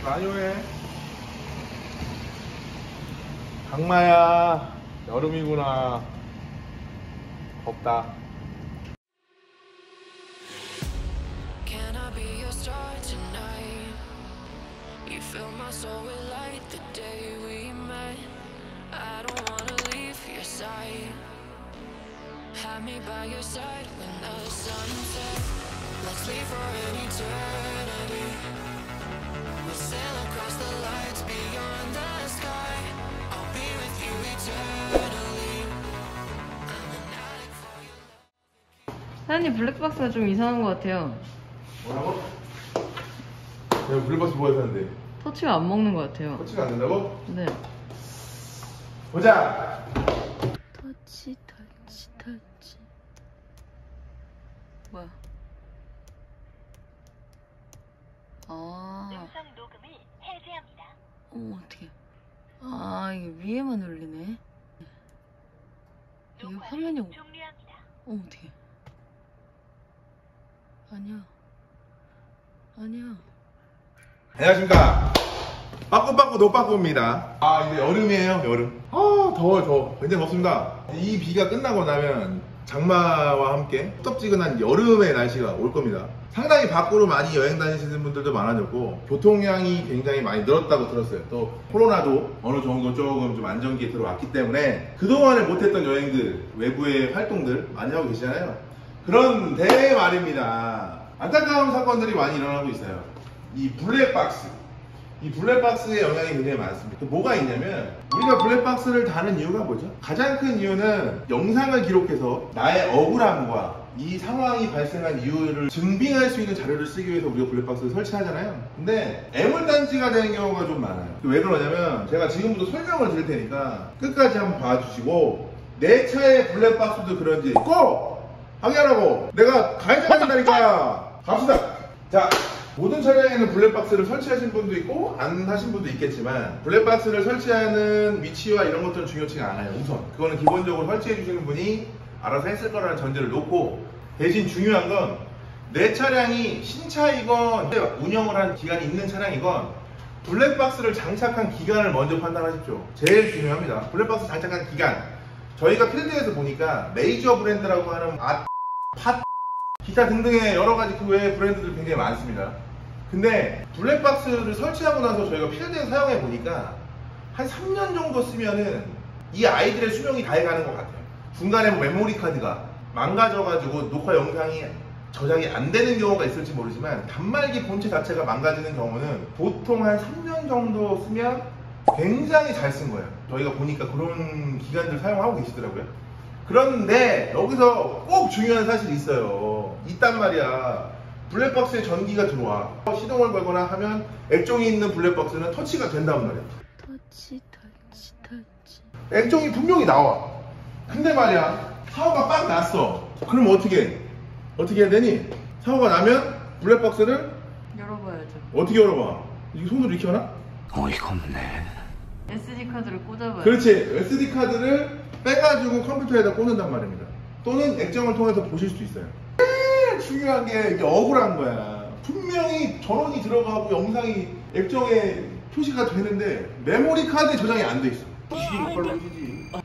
마요해. 강마야, 여름이구나. 덥다. Can I be your star tonight? You fill my soul with light the day we met. I don't wanna leave your side. Have me by your side when the sun sets. Let's leave for an eternity. We'll sail across the lights beyond the sky. I'll be with you eternally. I'm an addict for you. 사장님 블랙박스가 좀 이상한 것 같아요. 뭐라고? 내가 블랙박스 뭐가 사는데? 터치가 안 먹는 것 같아요. 터치가 안 된다고? 네. 보자! 터치. 뭐야? 아. 음성 녹음을 해제합니다. 어떡해. 아, 이게 위에만 눌리네. 이게 화면이. 종료합니다. 어떡해. 아니야. 안녕하십니까. 빠꾸빠꾸 노빠꾸입니다. 아, 이제 여름이에요, 여름. 아, 더워. 굉장히 덥습니다. 이 비가 끝나고 나면 장마와 함께 후덥지근한 여름의 날씨가 올 겁니다. 상당히 밖으로 많이 여행 다니시는 분들도 많아졌고, 교통량이 굉장히 많이 늘었다고 들었어요. 또 코로나도 어느 정도 조금 좀 안정기에 들어왔기 때문에 그동안에 못했던 여행들, 외부의 활동들 많이 하고 계시잖아요. 그런데 말입니다. 안타까운 사건들이 많이 일어나고 있어요. 이 블랙박스의 영향이 굉장히 많습니다. 뭐가 있냐면, 우리가 블랙박스를 다는 이유가 뭐죠? 가장 큰 이유는 영상을 기록해서 나의 억울함과 이 상황이 발생한 이유를 증빙할 수 있는 자료를 쓰기 위해서 우리가 블랙박스를 설치하잖아요. 근데 애물단지가 되는 경우가 좀 많아요. 왜 그러냐면, 제가 지금부터 설명을 드릴 테니까 끝까지 한번 봐주시고, 내 차의 블랙박스도 그런지 꼭 확인하라고. 내가 가해자가 된다니까. 갑시다. 자, 모든 차량에는 블랙박스를 설치하신 분도 있고 안 하신 분도 있겠지만, 블랙박스를 설치하는 위치와 이런 것들은 중요치가 않아요. 우선 그거는 기본적으로 설치해 주시는 분이 알아서 했을 거라는 전제를 놓고, 대신 중요한 건 내 차량이 신차이건 운영을 한 기간이 있는 차량이건 블랙박스를 장착한 기간을 먼저 판단하십시오. 제일 중요합니다. 블랙박스 장착한 기간. 저희가 필드에서 보니까 메이저 브랜드라고 하는 팟, 기타 등등의 여러가지 그 외의 브랜드들 굉장히 많습니다. 근데 블랙박스를 설치하고 나서 저희가 필드에서 사용해 보니까 한 3년 정도 쓰면은 이 아이들의 수명이 다 해가는 것 같아요. 중간에 뭐 메모리 카드가 망가져가지고 녹화 영상이 저장이 안 되는 경우가 있을지 모르지만, 단말기 본체 자체가 망가지는 경우는 보통 한 3년 정도 쓰면 굉장히 잘 쓴 거예요. 저희가 보니까 그런 기간들 사용하고 계시더라고요. 그런데 여기서 꼭 중요한 사실이 있단 말이야. 블랙박스에 전기가 들어와. 시동을 걸거나 하면 액정이 있는 블랙박스는 터치가 된단 말이야. 터치. 액정이 나와. 근데 말이야, 사고가 빡 났어. 그럼 어떻게 해야 되니? 사고가 나면 블랙박스를 열어봐야죠. 어떻게 열어봐? 이거 손으로 이렇게 하나? 어이가 없네. SD 카드를 꽂아봐요. 그렇지. SD 카드를 빼가지고 컴퓨터에다 꽂는단 말입니다. 또는 액정을 통해서 보실 수 있어요. 중요한 게 이게 억울한 거야. 분명히 전원이 들어가고 영상이 액정에 표시가 되는데 메모리 카드에 저장이 안 돼 있어.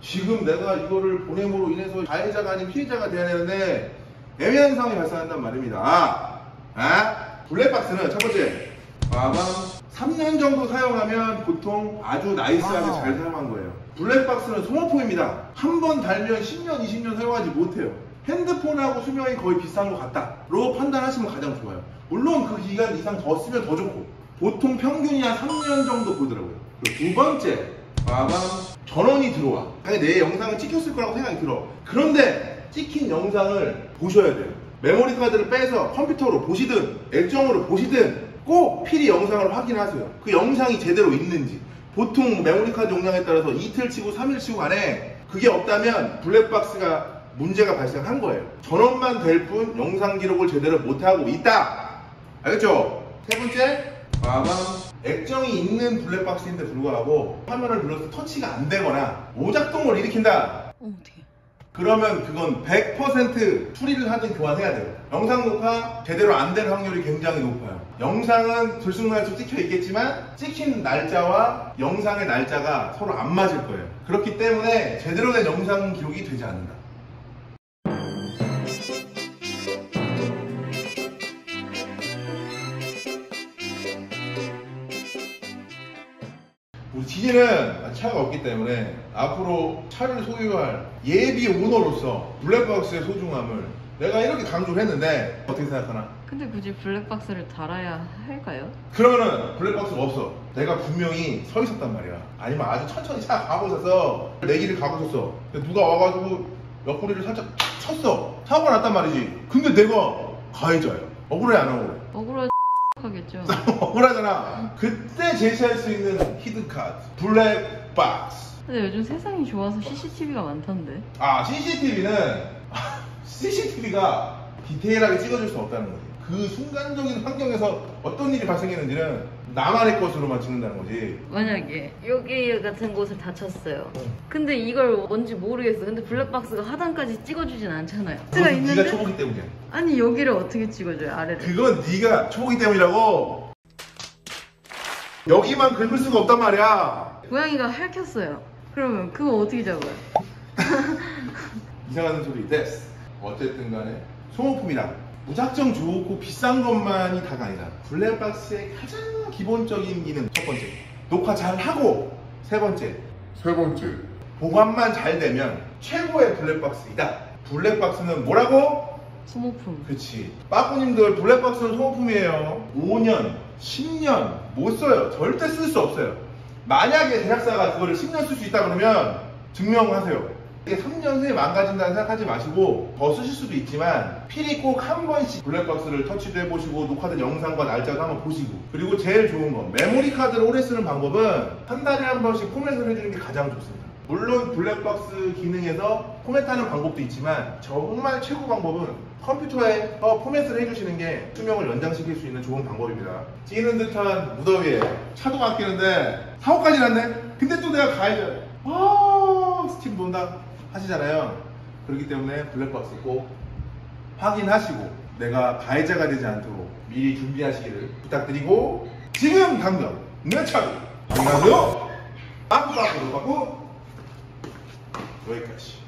지금 내가 이거를 보냄으로 인해서 가해자가 아닌 피해자가 돼야 되는데 애매한 상황이 발생한단 말입니다. 블랙박스는 첫 번째, 3년 정도 사용하면 보통 아주 나이스하게 잘 사용한 거예요. 블랙박스는 소모품입니다. 한 번 달면 10년, 20년 사용하지 못해요. 핸드폰하고 수명이 거의 비슷한 것 같다로 판단하시면 가장 좋아요. 물론 그 기간 이상 더 쓰면 더 좋고, 보통 평균이 한 3년 정도 보더라고요. 두 번째, 전원이 들어와. 내 영상을 찍혔을 거라고 생각이 들어. 그런데 찍힌 영상을 보셔야 돼요. 메모리 카드를 빼서 컴퓨터로 보시든 액정으로 보시든 꼭 필히 영상을 확인하세요. 그 영상이 제대로 있는지. 보통 메모리 카드 용량에 따라서 이틀 치고 3일 치고 간에 그게 없다면 블랙박스가 문제가 발생한 거예요. 전원만 될 뿐 영상 기록을 제대로 못하고 있다. 알겠죠? 세 번째, 액정이 있는 블랙박스인데 불구하고 화면을 눌러서 터치가 안 되거나 오작동을 일으킨다. 어떡해. 그러면 그건 100% 수리를 하든 교환해야 돼요. 영상 녹화 제대로 안 될 확률이 굉장히 높아요. 영상은 들쑥날쑥 찍혀 있겠지만 찍힌 날짜와 영상의 날짜가 서로 안 맞을 거예요. 그렇기 때문에 제대로 된 영상 기록이 되지 않는다. 우리 지진은 차가 없기 때문에 앞으로 차를 소유할 예비 오너로서 블랙박스의 소중함을 내가 이렇게 강조를 했는데 어떻게 생각하나? 근데 굳이 블랙박스를 달아야 할까요? 그러면은 블랙박스가 없어. 내가 분명히 서 있었단 말이야. 아니면 아주 천천히 차 가고 있어서 내 길을 가고 있었어. 근데 누가 와가지고 옆구리를 살짝 쳤어. 사고가 났단 말이지. 근데 내가 가해자야. 억울해 안 억울해? 하겠죠. 억울하잖아. 그때 제시할 수 있는 히든카드 블랙박스. 근데 요즘 세상이 좋아서 CCTV가 많던데. 아, CCTV가 디테일하게 찍어줄 수 없다는 거지. 그 순간적인 환경에서 어떤 일이 발생했는지는 나만의 것으로만 찍는다는 거지. 만약에 여기 같은 곳을 다쳤어요. 근데 이걸 뭔지 모르겠어. 근데 블랙박스가 하단까지 찍어주진 않잖아요. 그건 네가 초보기 때문이야. 아니 여기를 어떻게 찍어줘요? 아래를. 그건 네가 초보기 때문이라고. 여기만 긁을 수가 없단 말이야. 고양이가 핥혔어요. 그러면 그거 어떻게 잡아요? 이상한 소리 됐어. 어쨌든 간에 소모품이다. 무작정 좋고 비싼 것만이 다가 아니다. 블랙박스의 가장 기본적인 기능 첫 번째, 녹화 잘 하고 세 번째, 보관만 잘 되면 최고의 블랙박스이다. 블랙박스는 뭐라고? 소모품. 그치. 빠꾸님들 블랙박스는 소모품이에요. 5년, 10년 못 써요. 절대 쓸 수 없어요. 만약에 제작사가 그거를 10년 쓸 수 있다 그러면 증명하세요. 이게 3년 후에 망가진다는 생각하지 마시고 더 쓰실 수도 있지만 필히 꼭 한 번씩 블랙박스를 터치도 해보시고 녹화된 영상과 날짜도 한번 보시고, 그리고 제일 좋은 건 메모리 카드를 오래 쓰는 방법은 한 달에 한 번씩 포맷을 해주는 게 가장 좋습니다. 물론 블랙박스 기능에서 포맷하는 방법도 있지만 정말 최고 방법은 컴퓨터에 포맷을 해주시는 게 수명을 연장시킬 수 있는 좋은 방법입니다. 찌는 듯한 무더위에 차도 막히는데 사고까지 났네? 근데 또 내가 가야죠. 스팀 돈다 하시잖아요. 그렇기 때문에 블랙박스 꼭 확인하시고 내가 가해자가 되지 않도록 미리 준비하시기를 부탁드리고, 지금 당장 내 차를 안녕하세요. 빵꾸빵꾸로 바꾸 여기까지.